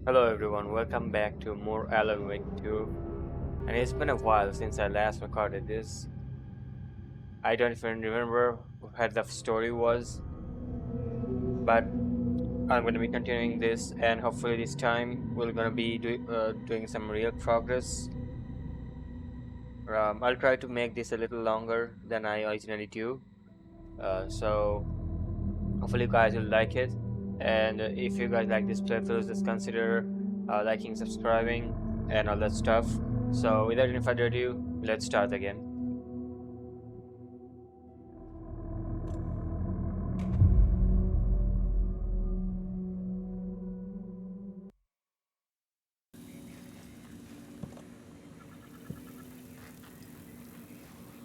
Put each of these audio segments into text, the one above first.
Hello everyone, welcome back to more Alan Wake 2. And it's been a while since I last recorded this. I don't even remember what the story was, but I'm going to be continuing this, and hopefully this time we're going to be doing some real progress. I'll try to make this a little longer than I originally do, so hopefully you guys will like it. And if you guys like this playthrough, just consider liking, subscribing, and all that stuff. So without any further ado, let's start again.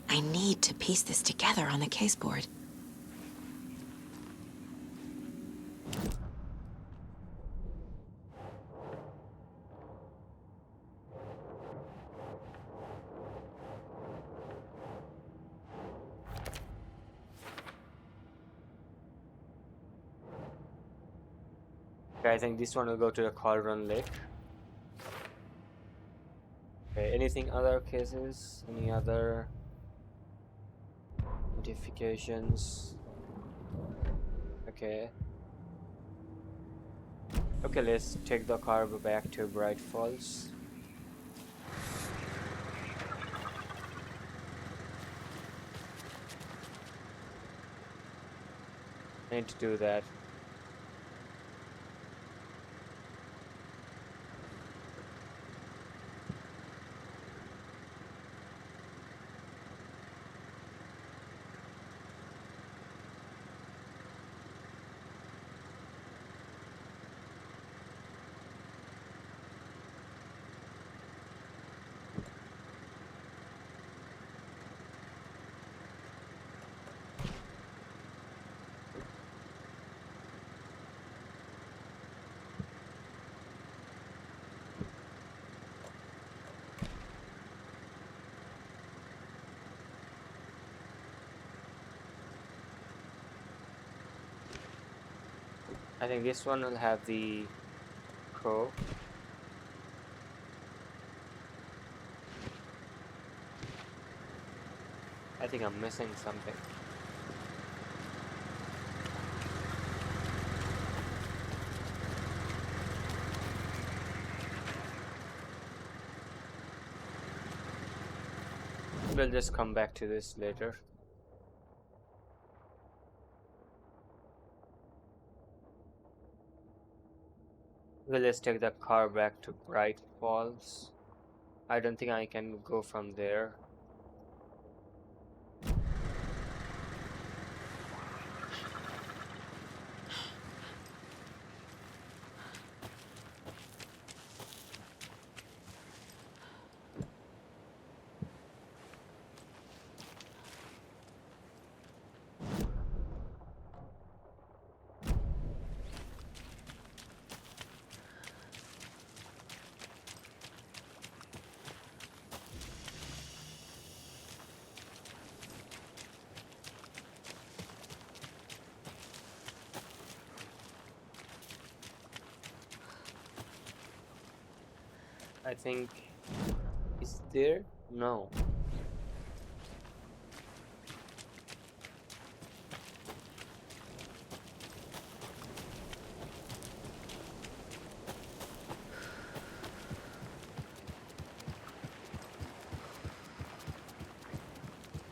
I need to piece this together on the caseboard. Okay, I think this one will go to the Cauldron Lake. Okay, anything other cases? Any other notifications? Okay. Okay, let's take the car back to Bright Falls. I need to do that. I think this one will have the crow. I think I'm missing something. We'll just come back to this later. We'll just take the car back to Bright Falls. I don't think I can go from there. I think... Is there? No.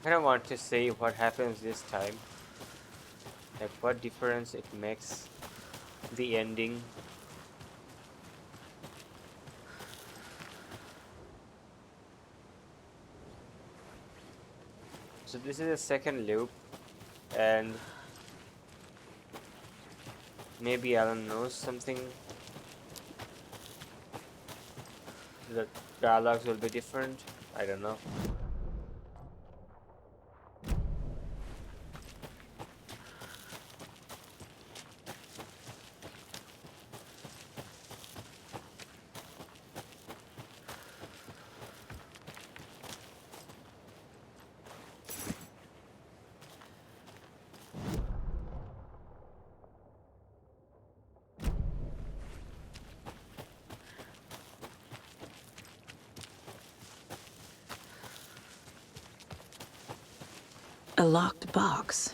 I don't want to say what happens this time. Like what difference it makes the ending. So this is a second loop, and maybe Alan knows something. The dialogues will be different. I don't know. A locked box.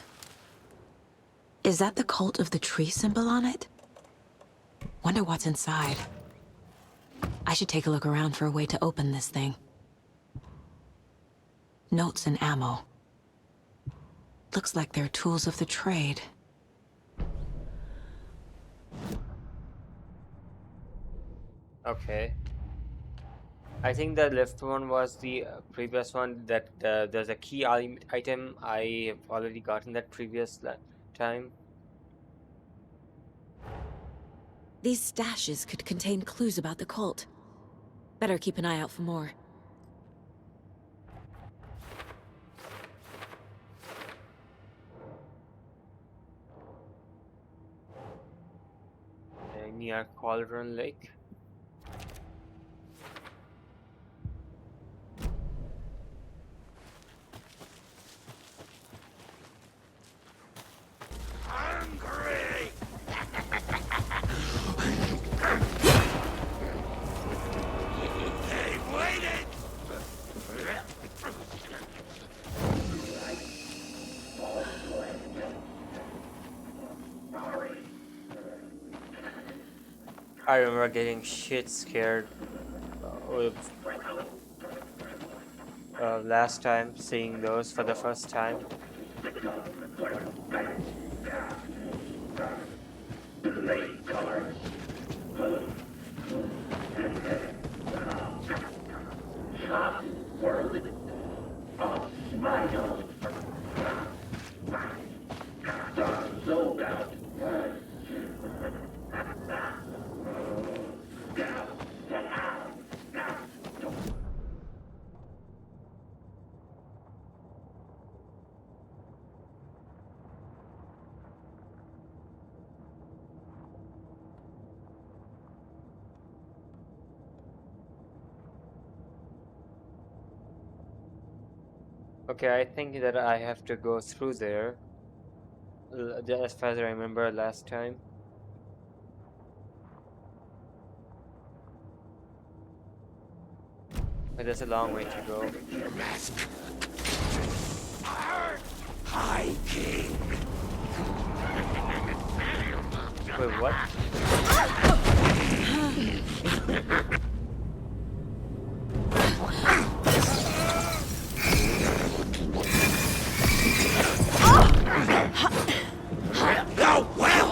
Is that the cult of the tree symbol on it? Wonder what's inside. I should take a look around for a way to open this thing. Notes and ammo. Looks like they're tools of the trade. Okay. I think the left one was the previous one that there's a key item I have already gotten that previous time. These stashes could contain clues about the cult. Better keep an eye out for more. Near Cauldron Lake. I remember getting shit scared with last time seeing those for the first time. Okay, I think that I have to go through there. As far as I remember last time. But there's a long way to go. High King. Wait, what? Oh, well!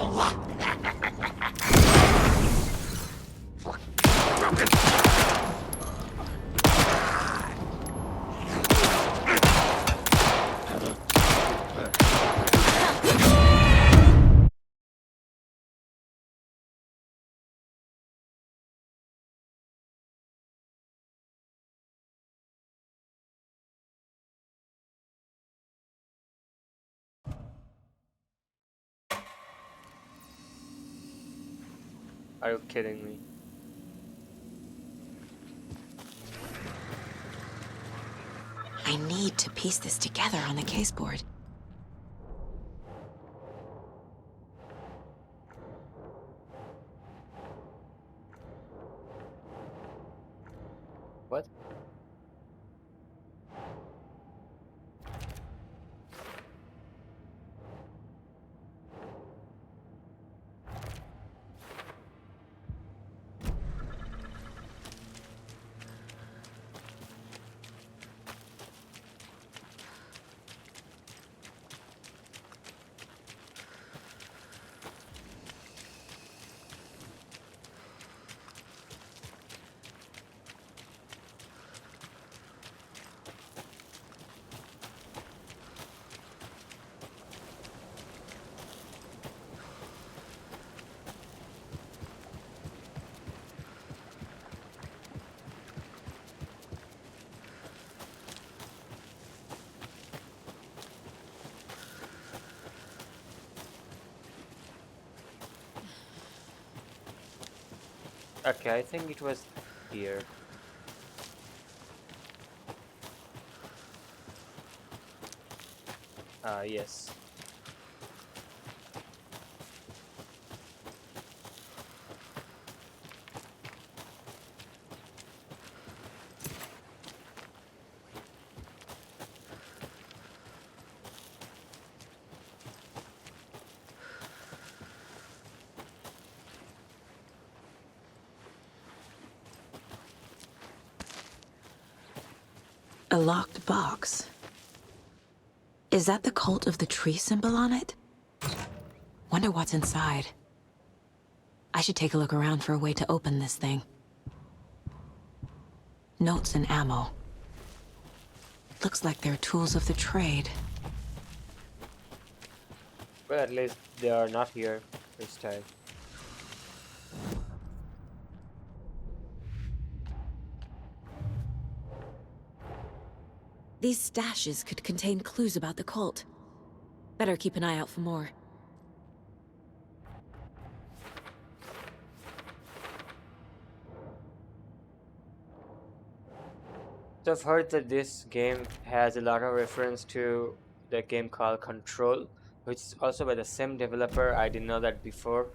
Are you kidding me? I need to piece this together on the caseboard. What? Okay, I think it was here. Yes. A locked box. Is that the cult of the tree symbol on it? Wonder what's inside. I should take a look around for a way to open this thing. Notes and ammo. Looks like they're tools of the trade. Well, at least they are not here this time. These stashes could contain clues about the cult. Better keep an eye out for more. So I've heard that this game has a lot of reference to the game called Control, which is also by the same developer. I didn't know that before.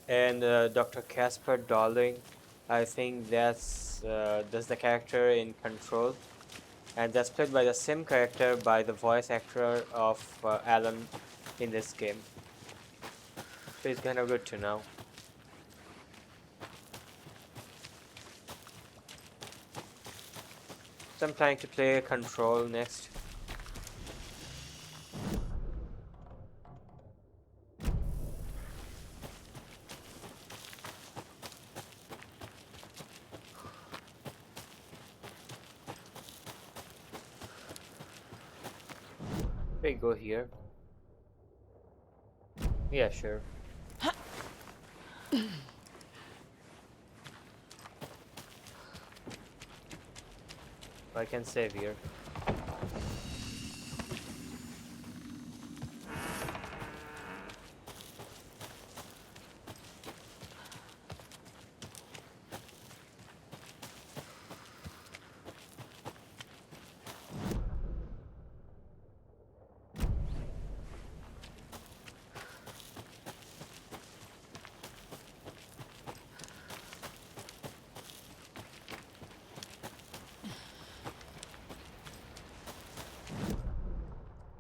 And Dr. Casper Darling, I think that's the character in Control, and that's played by the same character by the voice actor of Alan in this game. So it's kind of good to know. So I'm trying to play Control next. We go here. Yeah, sure. I can save here.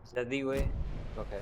Is that the way? Okay.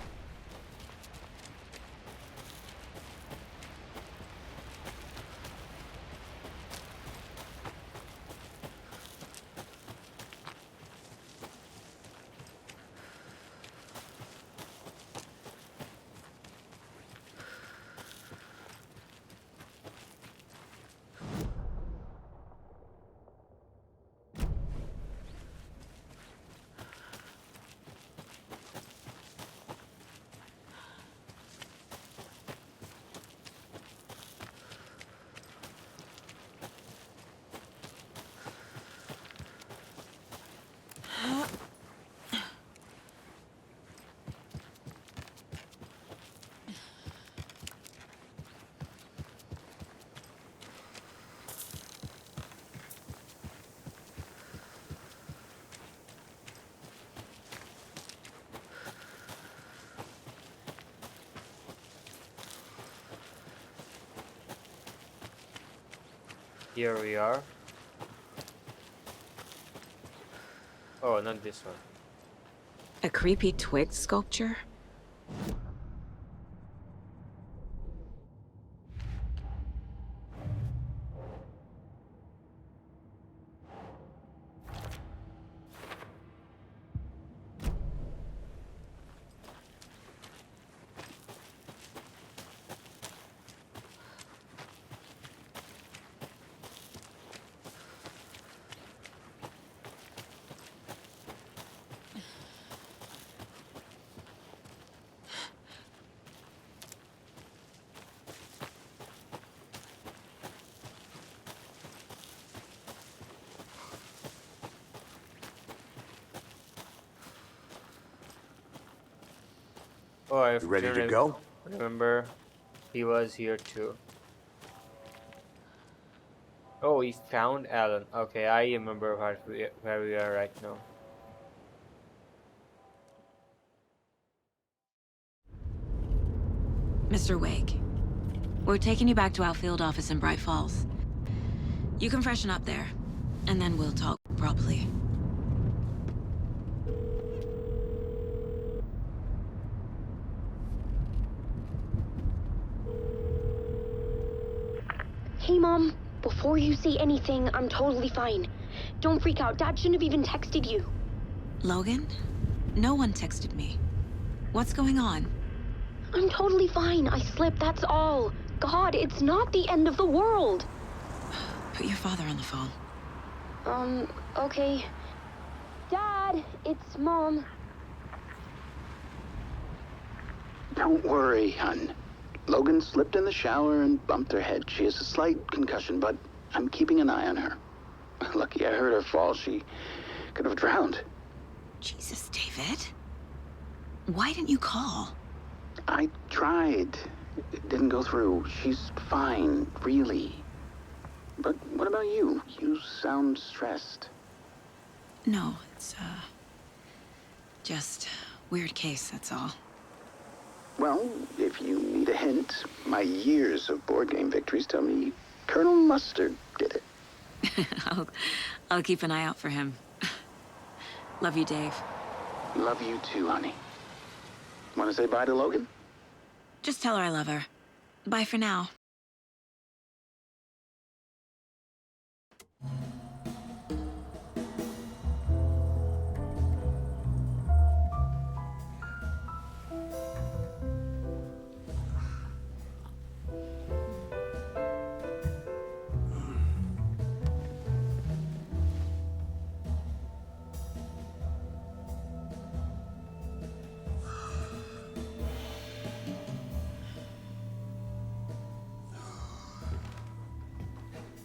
Here we are. Oh, not this one. A creepy twig sculpture? Oh, I You ready to go? remember he was here too. Oh, he found Alan. Okay, I remember where we are right now. Mr. Wake, we're taking you back to our field office in Bright Falls. You can freshen up there, and then we'll talk properly. Hey, Mom. Before you say anything, I'm totally fine. Don't freak out. Dad shouldn't have even texted you. Logan? No one texted me. What's going on? I'm totally fine. I slipped, that's all. God, it's not the end of the world. Put your father on the phone. Okay. Dad, it's Mom. Don't worry, hon. Logan slipped in the shower and bumped her head. She has a slight concussion, but I'm keeping an eye on her. Lucky I heard her fall. She could have drowned. Jesus, David. Why didn't you call? I tried. It didn't go through. She's fine, really. But what about you? You sound stressed. No, it's, just weird case, that's all. Well, if you need a hint, my years of board game victories tell me Colonel Mustard did it. I'll keep an eye out for him. Love you, Dave. Love you too, honey. Want to say bye to Logan? Just tell her I love her. Bye for now.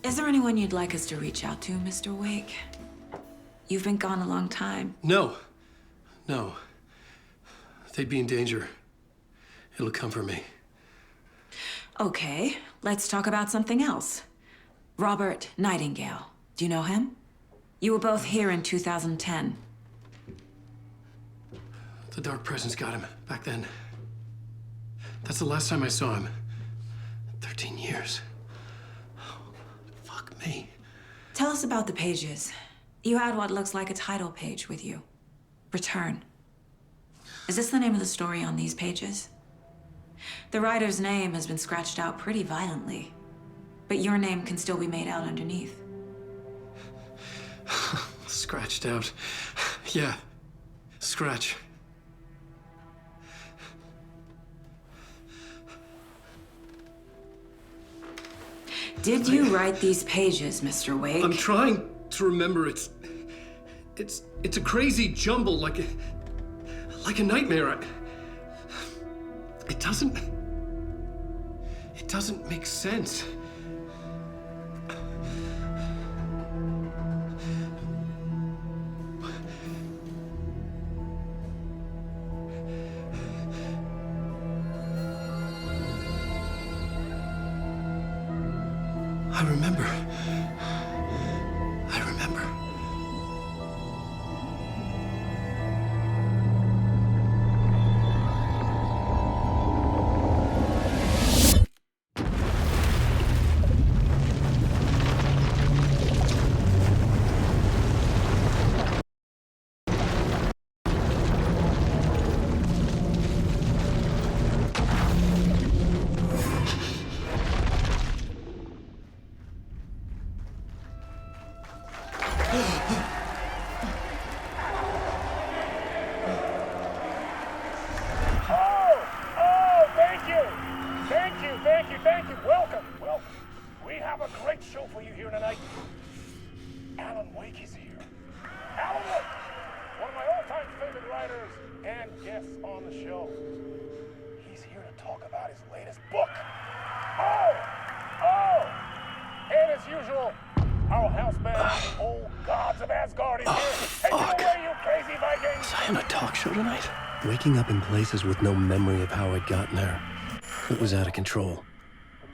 Is there anyone you'd like us to reach out to, Mr. Wake? You've been gone a long time. No. They'd be in danger. It'll come for me. Okay, let's talk about something else. Robert Nightingale. Do you know him? You were both here in 2010. The Dark Presence got him back then. That's the last time I saw him. 13 years. Fuck me. Tell us about the pages. You had what looks like a title page with you. Return. Is this the name of the story on these pages? The writer's name has been scratched out pretty violently, but your name can still be made out underneath. Scratched out. Yeah. Scratch. Did you write these pages, Mr. Wake? I'm trying to remember. It's a crazy jumble, like a nightmare. It doesn't make sense. I remember. Thank you. Welcome. We have a great show for you here tonight. Alan Wake is here. Alan Wake, one of my all-time favorite writers and guests on the show. He's here to talk about his latest book. And as usual, our house band, the old gods of Asgard, is here. Take it away, you crazy Vikings! Was I on a talk show tonight? Waking up in places with no memory of how I'd gotten there. It was out of control.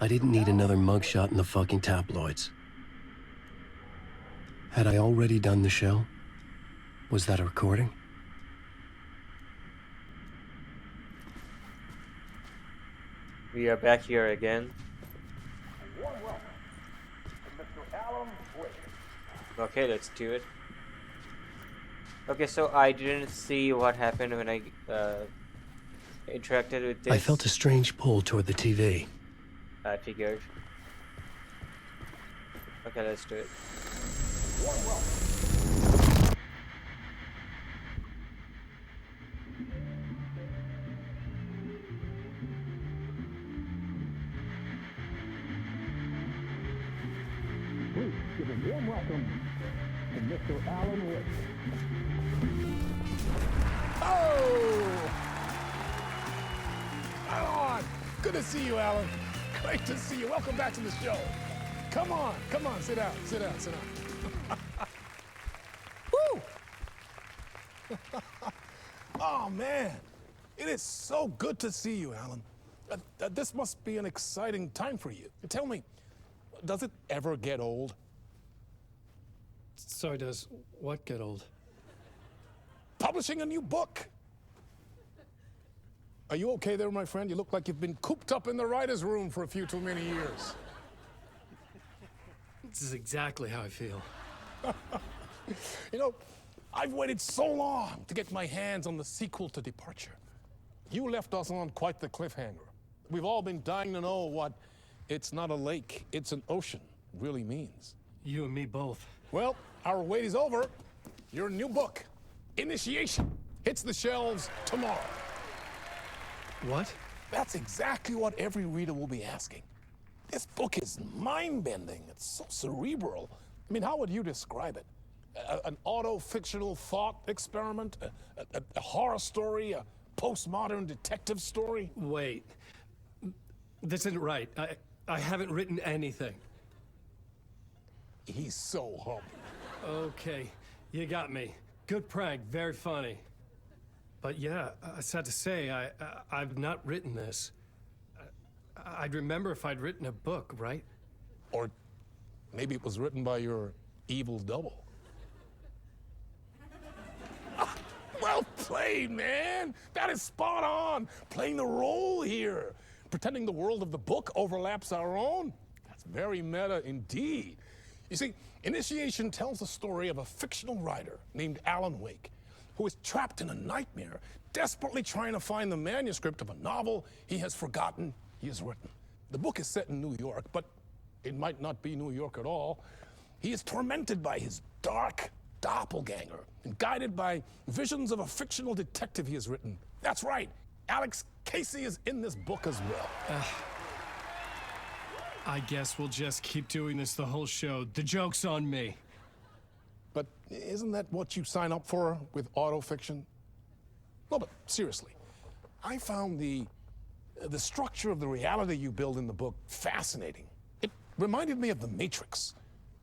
I didn't need another mugshot in the fucking tabloids. Had I already done the show? Was that a recording? We are back here again. Warm welcome to Mr. Alan Wake. Okay, let's do it. Okay, so I didn't see what happened when I interacted with this. I felt a strange pull toward the TV. I figured. Okay, let's do it. Warm welcome. Please give a warm welcome to Mr. Alan Wake. Oh! Alan! Good to see you, Alan. Great to see you. Welcome back to the show. Come on, sit down, sit down. Woo! Oh, man. It is so good to see you, Alan. This must be an exciting time for you. Tell me, does it ever get old? So does what get old? Publishing a new book. Are you okay there, my friend? You look like you've been cooped up in the writer's room for a few too many years. This is exactly how I feel. You know, I've waited so long to get my hands on the sequel to Departure. You left us on quite the cliffhanger. We've all been dying to know what "it's not a lake, it's an ocean" really means. You and me both. Well, our wait is over. Your new book, Initiation, hits the shelves tomorrow. What? That's exactly what every reader will be asking. This book is mind-bending. It's so cerebral. I mean, how would you describe it? An auto-fictional thought experiment? A horror story? A postmodern detective story? Wait. This isn't right. I haven't written anything. He's so humble. Okay, you got me. Good prank, very funny. But yeah, sad to say, I've not written this. I'd remember if I'd written a book, right? Or maybe it was written by your evil double. Well played, man. That is spot on. Playing the role here. Pretending the world of the book overlaps our own. That's very meta indeed. You see, Initiation tells the story of a fictional writer named Alan Wake, who is trapped in a nightmare, desperately trying to find the manuscript of a novel he has forgotten he has written. The book is set in New York, but it might not be New York at all. He is tormented by his dark doppelganger and guided by visions of a fictional detective he has written. That's right, Alex Casey is in this book as well. I guess we'll just keep doing this the whole show. The joke's on me. But isn't that what you sign up for with autofiction? No, but seriously, I found the structure of the reality you build in the book fascinating. It reminded me of The Matrix.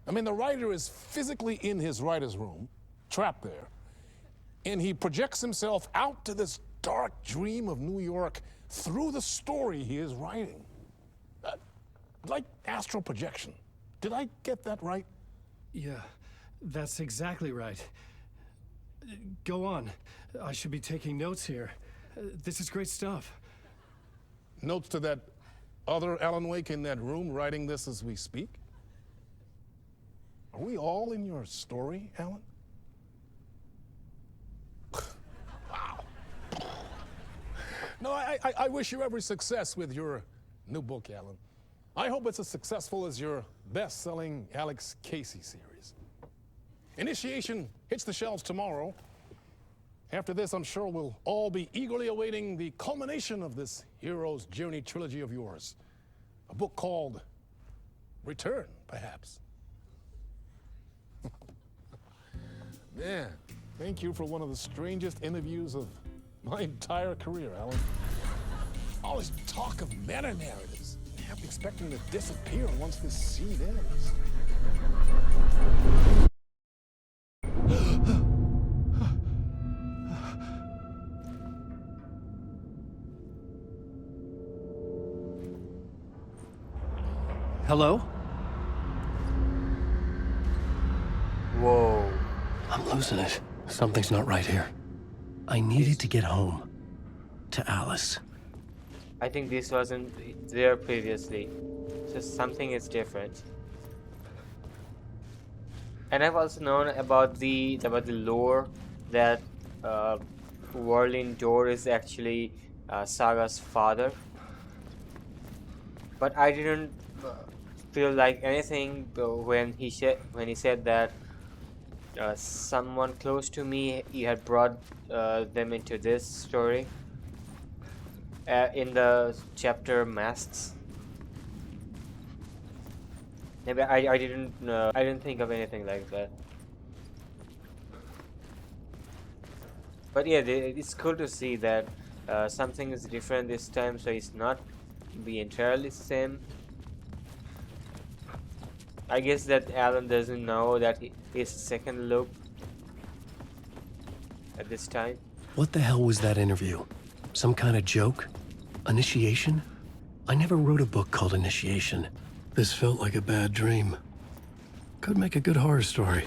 I mean, the writer is physically in his writer's room, trapped there, and he projects himself out to this dark dream of New York through the story he is writing. Like astral projection. Did I get that right? Yeah, that's exactly right. Go on. I should be taking notes here. This is great stuff. Notes to that other Alan Wake in that room writing this as we speak? Are we all in your story, Alan? Wow. No, I wish you every success with your new book, Alan. I hope it's as successful as your best-selling Alex Casey series. Initiation hits the shelves tomorrow. After this, I'm sure we'll all be eagerly awaiting the culmination of this hero's journey trilogy of yours. A book called Return, perhaps. Man, thank you for one of the strangest interviews of my entire career, Alan. All this talk of meta-narratives. I'm expecting to disappear once this scene ends. Hello? Whoa. I'm losing it. Something's not right here. I needed to get home. To Alice. I think this wasn't there previously. Just something is different. And I've also known about the lore that Warlin Door is actually Saga's father. But I didn't feel like anything when he said that someone close to me, he had brought them into this story in the chapter Masks. Maybe I didn't think of anything like that. But yeah, it's cool to see that something is different this time, so it's not be entirely same. I guess that Alan doesn't know that his second loop at this time. What the hell was that interview? Some kind of joke? Initiation? I never wrote a book called Initiation. This felt like a bad dream. Could make a good horror story.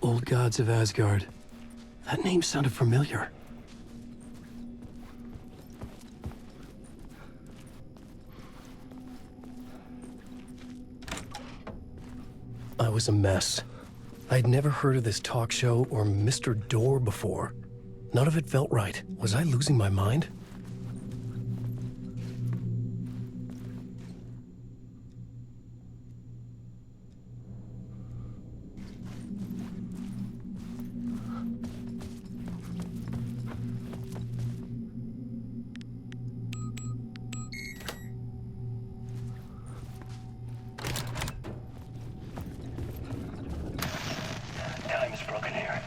Old Gods of Asgard. That name sounded familiar. I was a mess. I'd never heard of this talk show or Mr. Door before. None of it felt right. Was I losing my mind? Time is broken here.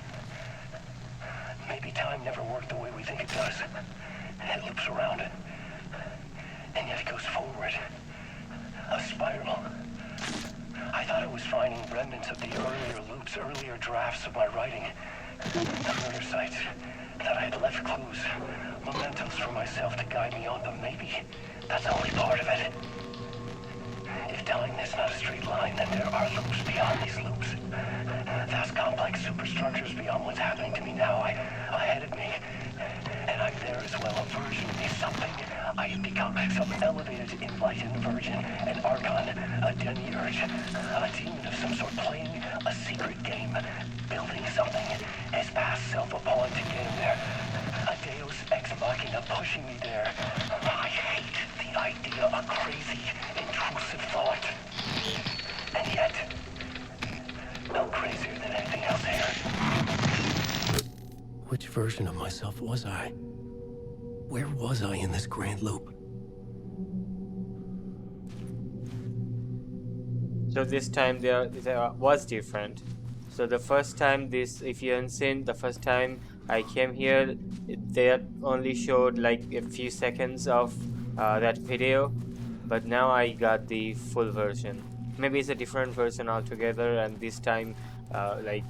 Maybe time never worked the way we think it does. It loops around, and yet it goes forward. A spiral. I thought I was finding remnants of the earlier loops, earlier drafts of my writing. The murder sites, that I had left clues, mementos for myself to guide me on, but maybe that's only part of it. If time is not a straight line, then there are loops beyond these loops. Vast complex superstructures beyond what's happening to me now, ahead of me. And I'm there as well. A version is something. I have become some elevated, enlightened virgin, an archon, a demiurge, a demon of some sort, playing a secret game, building something, his past self a pawn to get him there. A deus ex machina pushing me there. I hate the idea of crazy, intrusive thought. And yet, no crazier than anything else here. Which version of myself was I? Where was I in this grand loop? So this time there was different. So the first time this, if you haven't seen, the first time I came here, they only showed like a few seconds of that video, but now I got the full version. Maybe it's a different version altogether, and this time like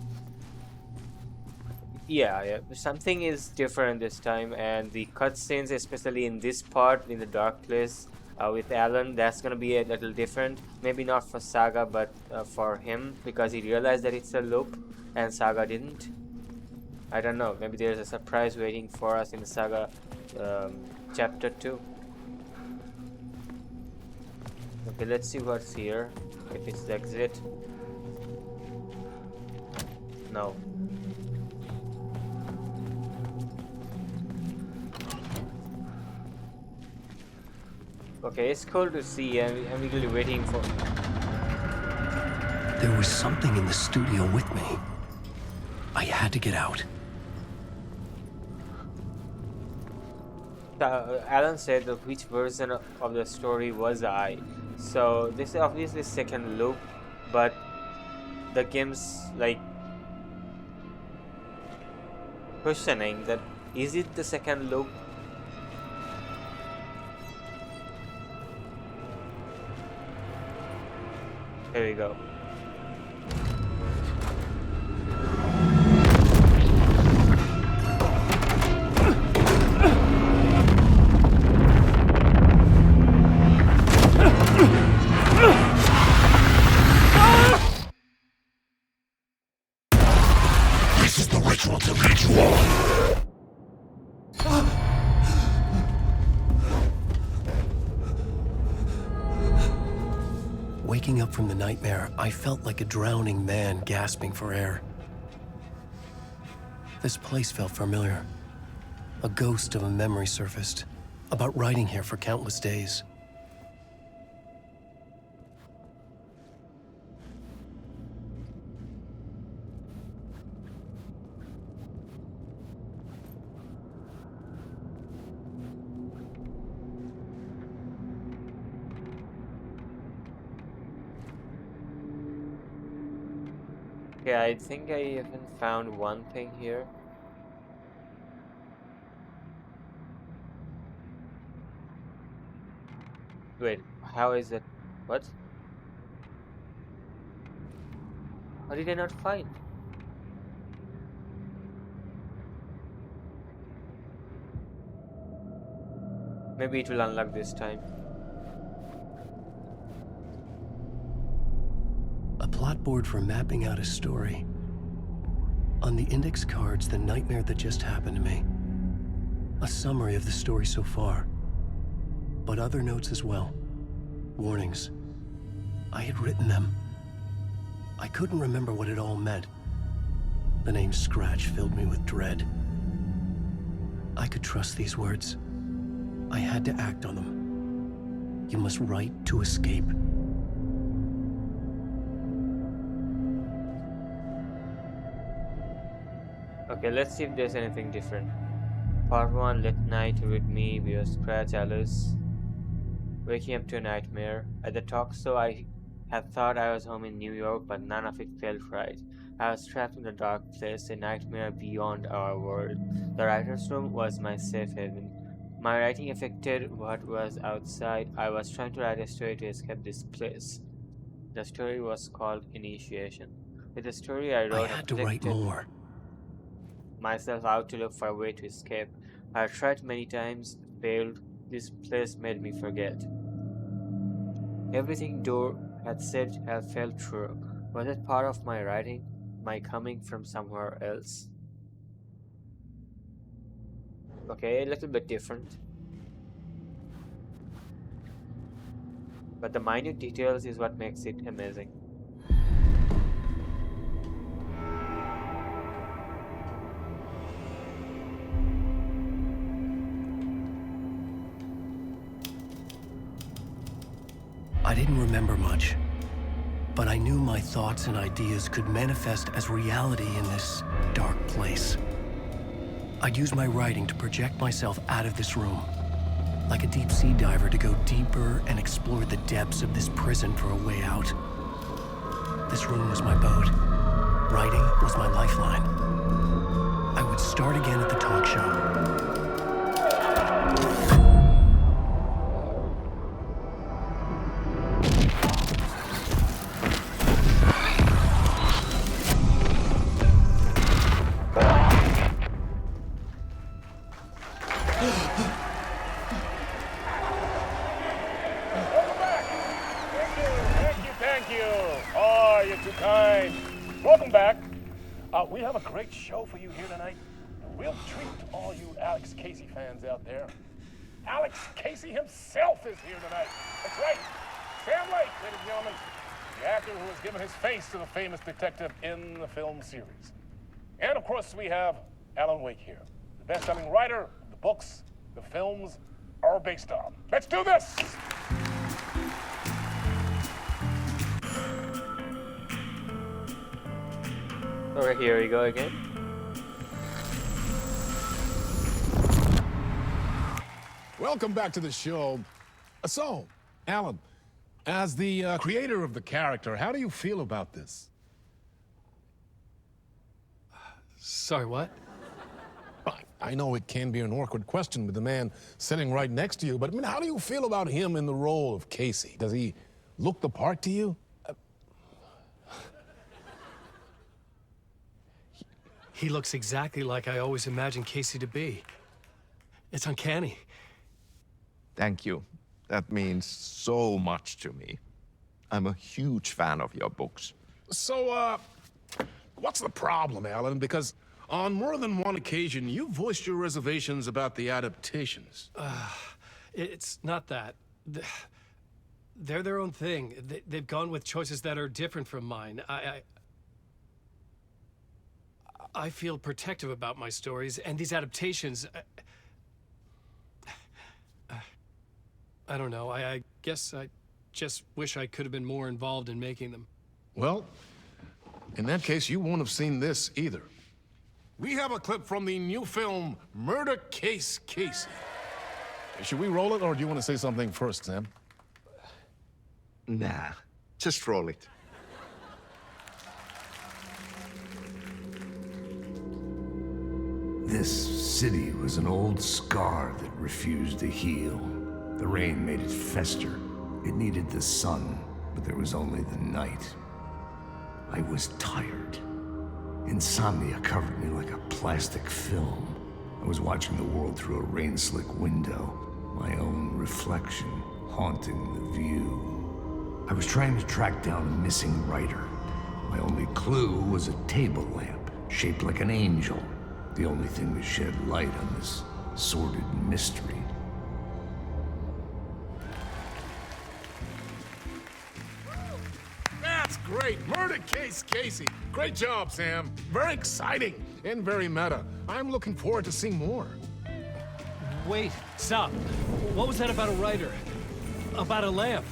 yeah, something is different this time, and the cutscenes, especially in this part in the dark place with Alan, that's gonna be a little different. Maybe not for Saga, but for him, because he realized that it's a loop and Saga didn't. I don't know, maybe there's a surprise waiting for us in the Saga chapter 2. Okay, let's see what's here. If it's the exit. No. Okay, it's cool to see. I'm eagerly waiting for. There was something in the studio with me. I had to get out. Alan said that which version of the story was I. So this is obviously second loop, but the game's like questioning that is it the second loop? Here we go. This is the ritual to lead you on. Waking up from the nightmare, I felt like a drowning man gasping for air. This place felt familiar. A ghost of a memory surfaced, about writing here for countless days. Yeah, I think I even found one thing here. Wait, how is it? What? How did I not find? Maybe it will unlock this time. A plot board for mapping out a story. On the index cards, the nightmare that just happened to me. A summary of the story so far. But other notes as well. Warnings. I had written them. I couldn't remember what it all meant. The name Scratch filled me with dread. I could trust these words. I had to act on them. You must write to escape. Okay, let's see if there's anything different. Part 1, Let Night With Me, we are Scratch Alice. Waking up to a nightmare. At the talk show, I had thought I was home in New York, but none of it felt right. I was trapped in a dark place, a nightmare beyond our world. The writer's room was my safe haven. My writing affected what was outside. I was trying to write a story to escape this place. The story was called Initiation. With the story I wrote, I had to write more. Myself out to look for a way to escape. I tried many times, failed. This place made me forget. Everything Dore had said had felt true. Was it part of my writing? My coming from somewhere else? Okay, a little bit different. But the minute details is what makes it amazing. I didn't remember much, but I knew my thoughts and ideas could manifest as reality in this dark place. I'd use my writing to project myself out of this room, like a deep sea diver to go deeper and explore the depths of this prison for a way out. This room was my boat. Writing was my lifeline. I would start again at the talk show. We have a great show for you here tonight. A real treat to all you Alex Casey fans out there. Alex Casey himself is here tonight. That's right. Sam Lake, ladies and gentlemen, the actor who has given his face to the famous detective in the film series. And of course, we have Alan Wake here, the best-selling writer the books the films are based on. Let's do this! Okay, here we go again. Welcome back to the show. So, Alan, as the creator of the character, how do you feel about this? Sorry, what? I know it can be an awkward question with the man sitting right next to you, but I mean, how do you feel about him in the role of Casey? Does he look the part to you? He looks exactly like I always imagined Casey to be. It's uncanny. Thank you. That means so much to me. I'm a huge fan of your books. So, what's the problem, Alan? Because on more than one occasion, you voiced your reservations about the adaptations. It's not that. they're their own thing. They've gone with choices that are different from mine. I feel protective about my stories, and these adaptations... I don't know. I guess I just wish I could have been more involved in making them. Well, in that case, you won't have seen this either. We have a clip from the new film, Murder Case Casey. Should we roll it, or do you want to say something first, Sam? Nah, just roll it. This city was an old scar that refused to heal. The rain made it fester. It needed the sun, but there was only the night. I was tired. Insomnia covered me like a plastic film. I was watching the world through a rain-slick window, my own reflection haunting the view. I was trying to track down a missing writer. My only clue was a table lamp, shaped like an angel. The only thing to shed light on this sordid mystery. That's great! Murder Case Casey! Great job, Sam. Very exciting and very meta. I'm looking forward to seeing more. Wait, stop. What was that about a writer? About a lamp?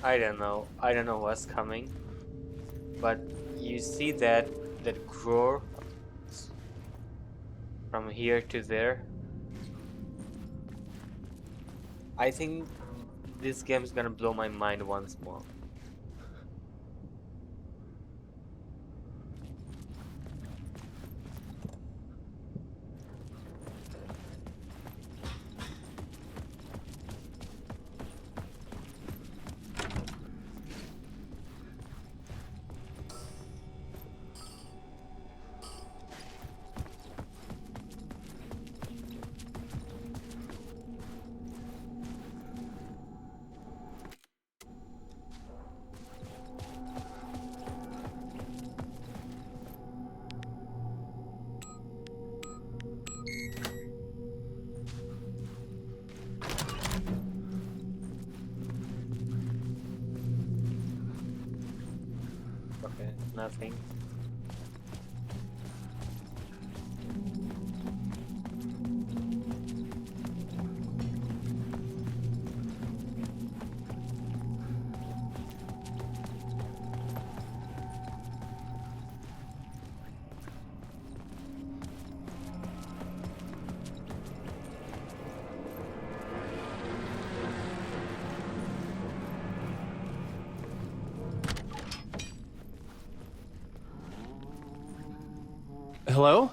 I don't know. I don't know what's coming. But you see that grow from here to there. I think this game's gonna blow my mind once more. Okay, nothing. Hello?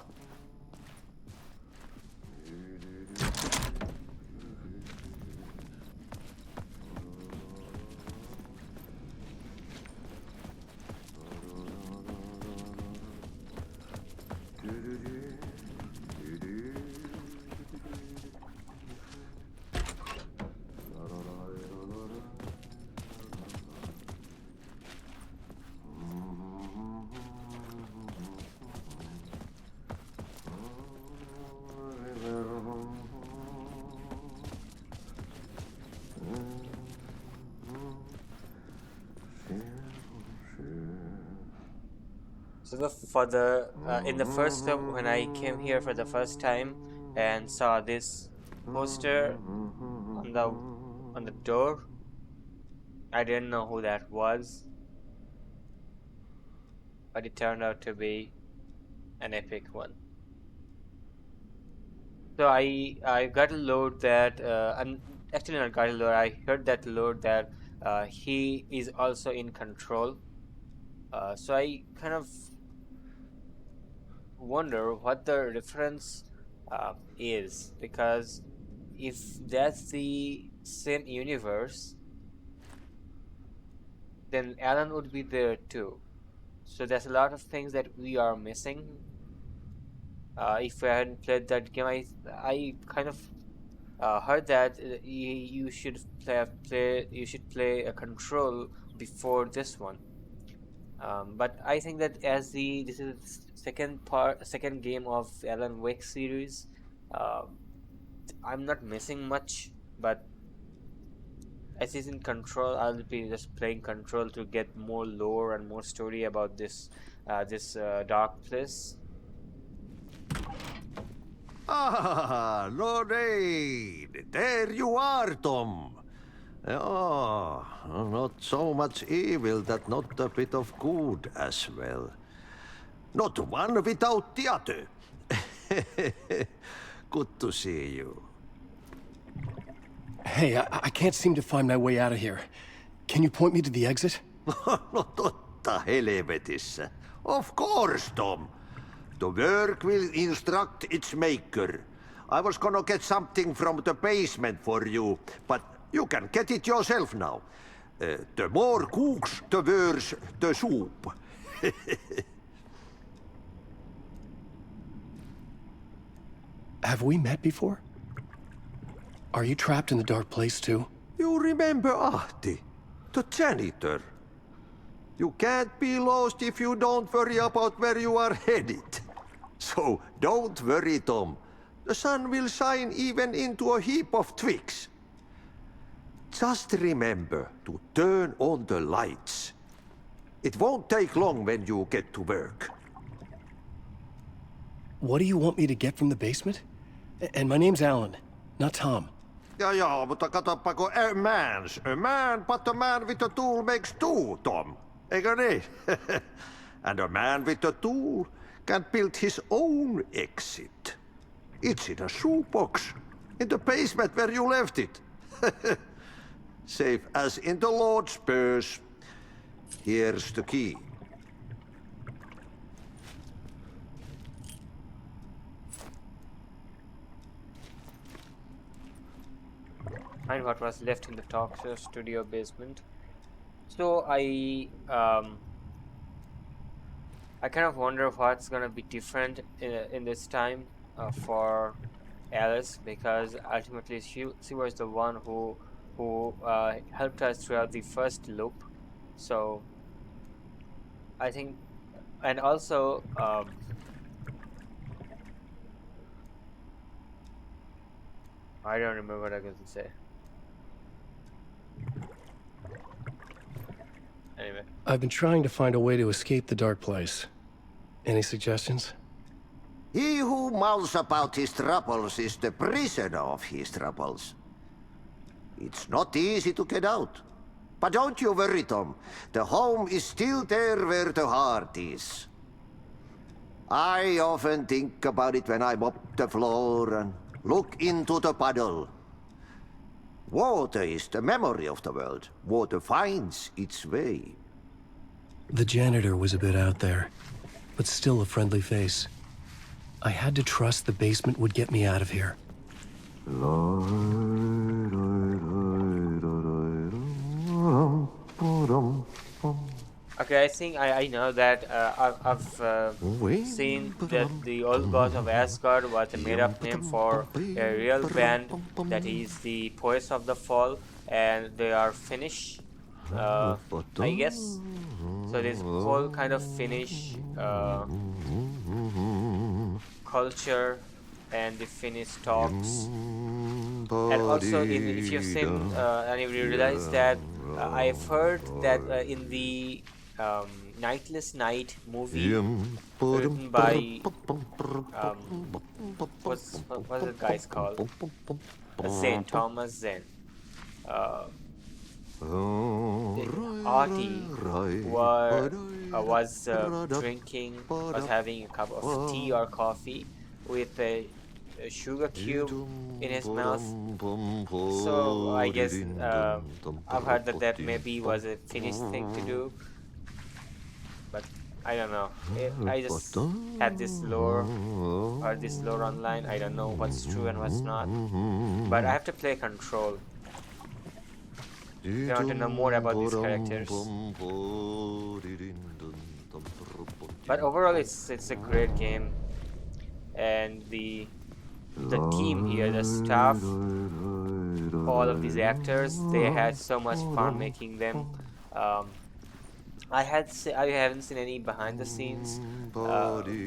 So in the first step, when I came here for the first time and saw this poster on the door, I didn't know who that was, but it turned out to be an epic one. So I got a load that I'm actually not got a load. I heard that load that he is also in control. So I kind of wonder what the reference is, because if that's the same universe, then Alan would be there too. So there's a lot of things that we are missing. If I hadn't played that game, I kind of heard that you should play a Control before this one. But I think that as this is the second game of Alan Wake series, I'm not missing much. But as is in Control, I'll be just playing Control to get more lore and more story about this dark place. Ah, Lorraine! There you are, Tom. Oh, not so much evil that not a bit of good as well. Not one without the other. Good to see you. Hey, I can't seem to find my way out of here. Can you point me to the exit? No totta helvetissä. Of course, Tom. The work will instruct its maker. I was gonna get something from the basement for you, but you can get it yourself now. The more cooks, the worse the soup. Have we met before? Are you trapped in the dark place too? You remember Ahti, the janitor. You can't be lost if you don't worry about where you are headed. So don't worry, Tom. The sun will shine even into a heap of twigs. Just remember to turn on the lights. It won't take long when you get to work. What do you want me to get from the basement? And my name's Alan, not Tom. Ja, mutta katsopako a man, but a man with a tool makes two, Tom. Eikö niin? And a man with a tool can build his own exit. It's in a shoebox, in the basement where you left it. Safe as in the Lord's purse. Here's the key. And what was left in the Talkshow studio basement. So I kind of wonder what's gonna be different in this time for Alice, because ultimately she was the one who helped us throughout the first loop. So I think, and also I don't remember what I was going to say. Anyway. I've been trying to find a way to escape the dark place. Any suggestions? He who mouths about his troubles is the prisoner of his troubles. It's not easy to get out. But don't you worry, Tom. The home is still there where the heart is. I often think about it when I mop the floor and look into the puddle. Water is the memory of the world. Water finds its way. The janitor was a bit out there, but still a friendly face. I had to trust the basement would get me out of here. Okay, I think I know that I've seen that the Old Gods of Asgard was a made-up name for a real band that is the Poets of the Fall, and they are Finnish, I guess. So this whole kind of Finnish culture and the Finnish talks, and also if you've seen and you realize that I've heard that in the Nightless Night movie written by what's the guy's called? Zane, Thomas Zane. Artie was having a cup of tea or coffee with a sugar cube in his mouth. So I guess I've heard that maybe was a Finnish thing to do, but I don't know. I just had this lore online. I don't know what's true and what's not, but I have to play Control. I want to know more about these characters. But overall, it's a great game, and the team here, the staff, all of these actors, they had so much fun making them. I haven't seen any behind the scenes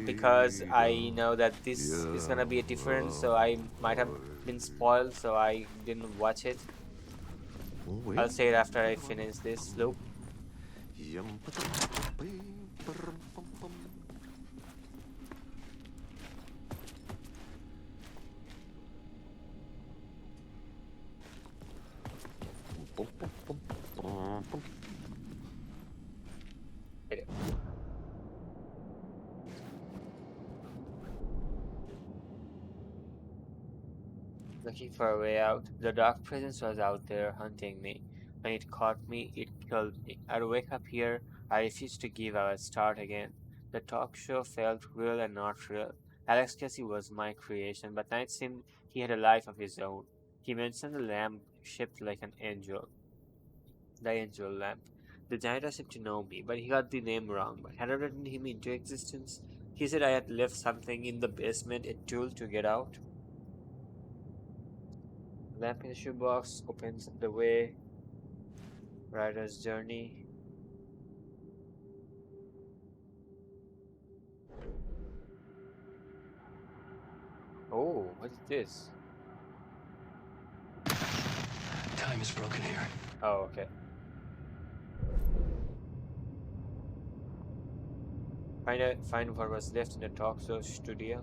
because I know that this is gonna be a different, so I might have been spoiled, so I didn't watch it. I'll say it after I finish this loop. Looking for a way out. The dark presence was out there hunting me. When it caught me, it killed me. I'd wake up here. I refused to give. I would start again. The talk show felt real and not real. Alex Casey was my creation, but now it seemed he had a life of his own. He mentioned the lamp shaped like an angel. The angel lamp. The janitor seemed to know me, but he got the name wrong. But had I written him into existence? He said I had left something in the basement, a tool to get out. Lamp in the shoebox opens the way. Rider's journey. Oh, what is this? Time is broken here. Oh, okay. Find what was left in the talk show studio.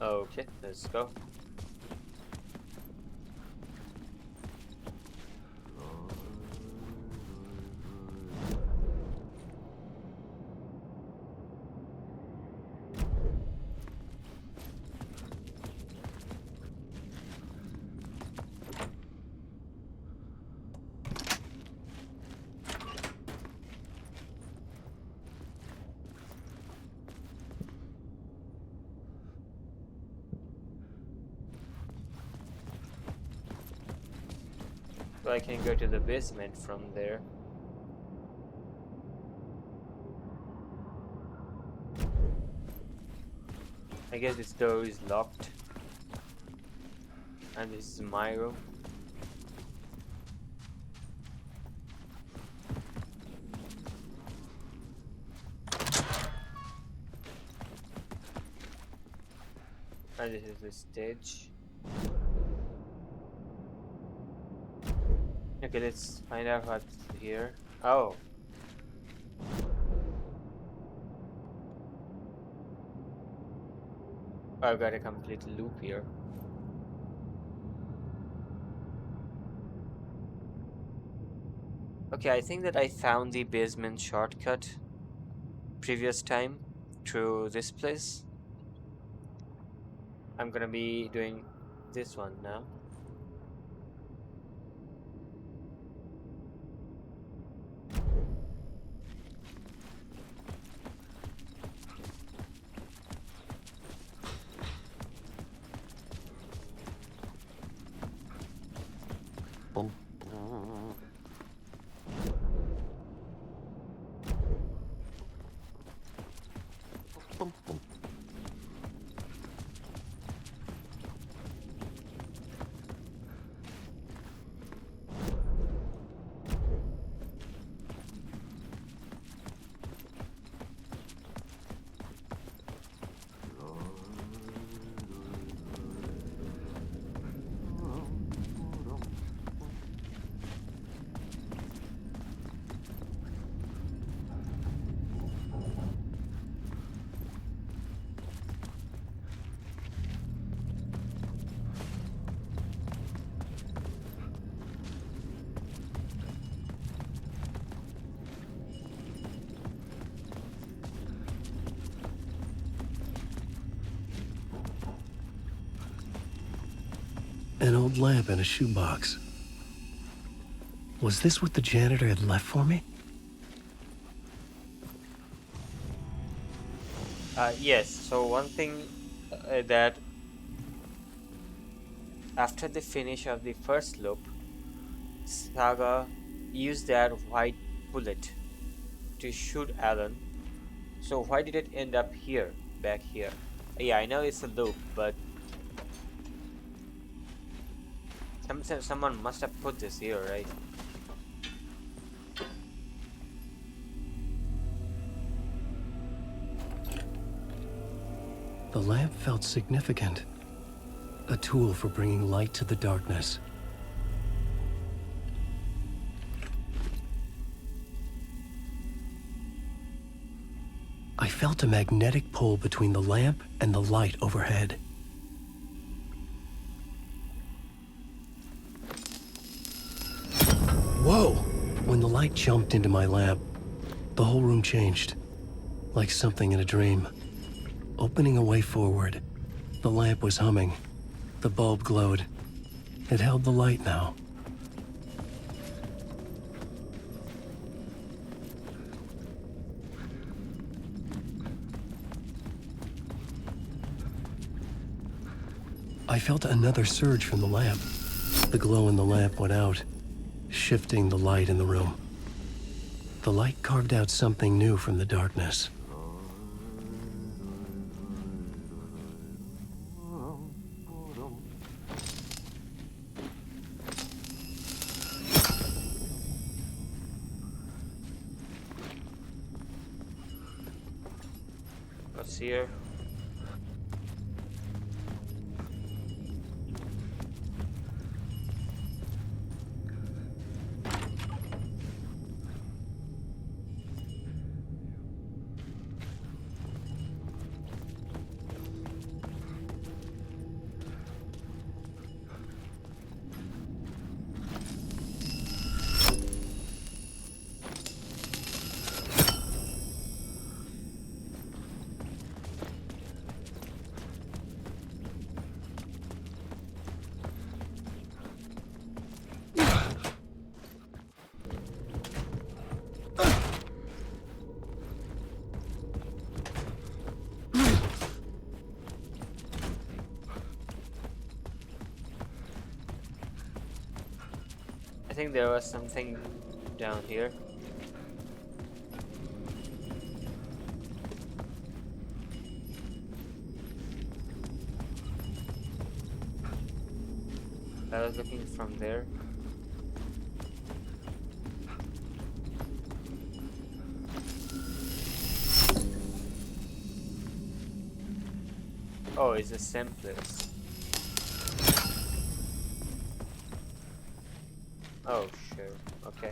Okay, let's go. So I can go to the basement from there. I guess this door is locked. And this is my room. And this is the stage. Okay, let's find out what's here. Oh. I've got a complete loop here. Okay, I think that I found the basement shortcut previous time through this place. I'm gonna be doing this one now. An old lamp in a shoebox. Was this what the janitor had left for me? Yes, so one thing that after the finish of the first loop, Saga used that white bullet to shoot Alan. So why did it end up here, back here? Yeah, I know it's a loop, but someone must have put this here, right? The lamp felt significant. A tool for bringing light to the darkness. I felt a magnetic pull between the lamp and the light overhead. Whoa! When the light jumped into my lamp, the whole room changed, like something in a dream. Opening a way forward, the lamp was humming. The bulb glowed. It held the light now. I felt another surge from the lamp. The glow in the lamp went out, shifting the light in the room. The light carved out something new from the darkness. What's here? I think there was something down here. I was looking from there. Oh, it's the same place. Oh, sure. Okay.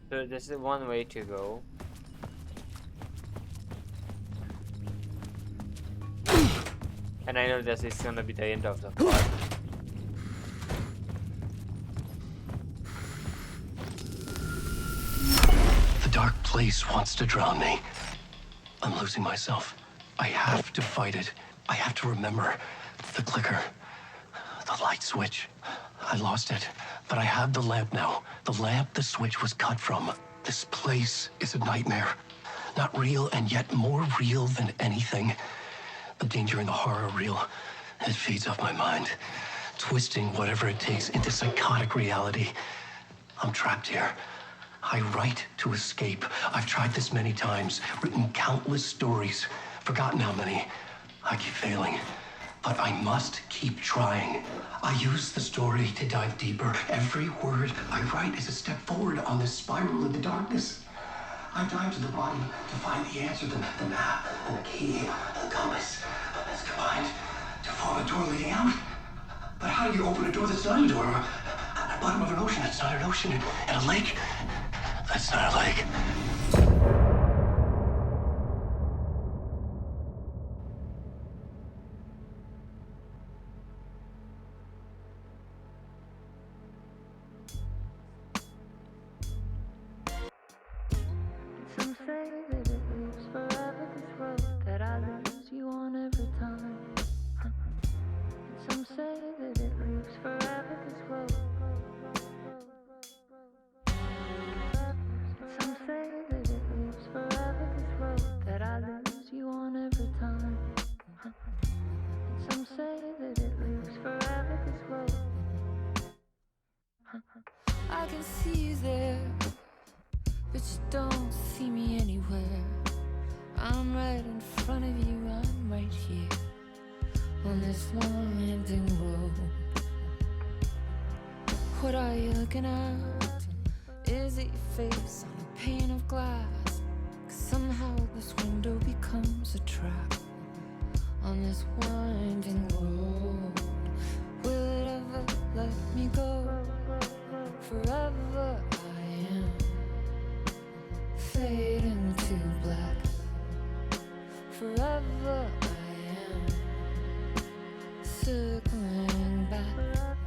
So this is one way to go. And I know this is gonna be the end of the part. The dark place wants to drown me. I'm losing myself. I have to fight it. I have to remember the clicker. The light switch. I lost it, but I have the lamp now. The lamp the switch was cut from. This place is a nightmare. Not real, and yet more real than anything. The danger and the horror are real. It feeds off my mind, twisting whatever it takes into psychotic reality. I'm trapped here. I write to escape. I've tried this many times, written countless stories, forgotten how many. I keep failing. But I must keep trying. I use the story to dive deeper. Every word I write is a step forward on this spiral in the darkness. I dive to the bottom to find the answer, the map, and the key, and the compass. It's combined to form a door leading out. But how do you open a door that's not a door? At the bottom of an ocean that's not an ocean, and a lake that's not a lake. Some say that it lives forever, this road that I lose you on every time. And some say that it lives forever, this road. Some say looking at? Is it your face on a pane of glass? 'Cause somehow this window becomes a trap on this winding road. Will it ever let me go? Forever I am fading to black. Forever I am circling back,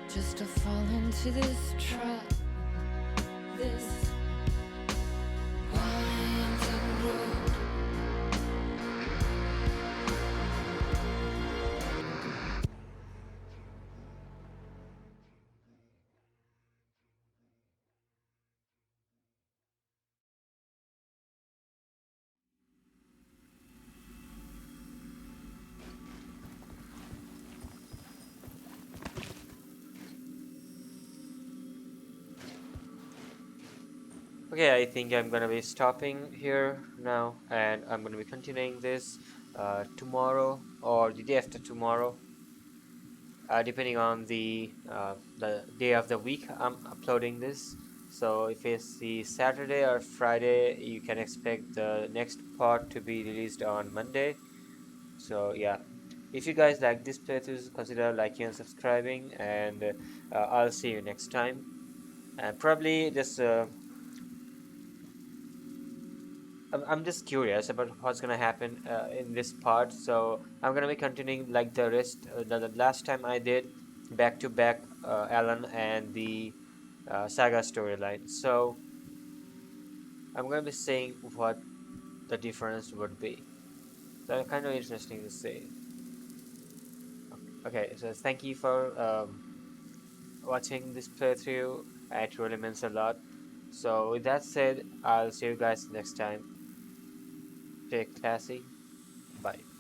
just to fall into this trap. This winding road. Okay, I think I'm gonna be stopping here now, and I'm gonna be continuing this tomorrow or the day after tomorrow, depending on the day of the week I'm uploading this. So if it's the Saturday or Friday, you can expect the next part to be released on Monday. So yeah, if you guys like this playthrough, consider liking and subscribing, and I'll see you next time. And probably just I'm just curious about what's gonna happen in this part, so I'm gonna be continuing like the rest. The last time I did back to back Alan and the saga storyline, so I'm gonna be saying what the difference would be. So kind of interesting to see. Okay, so thank you for watching this playthrough. It really means a lot. So with that said, I'll see you guys next time. Stay classy. Bye.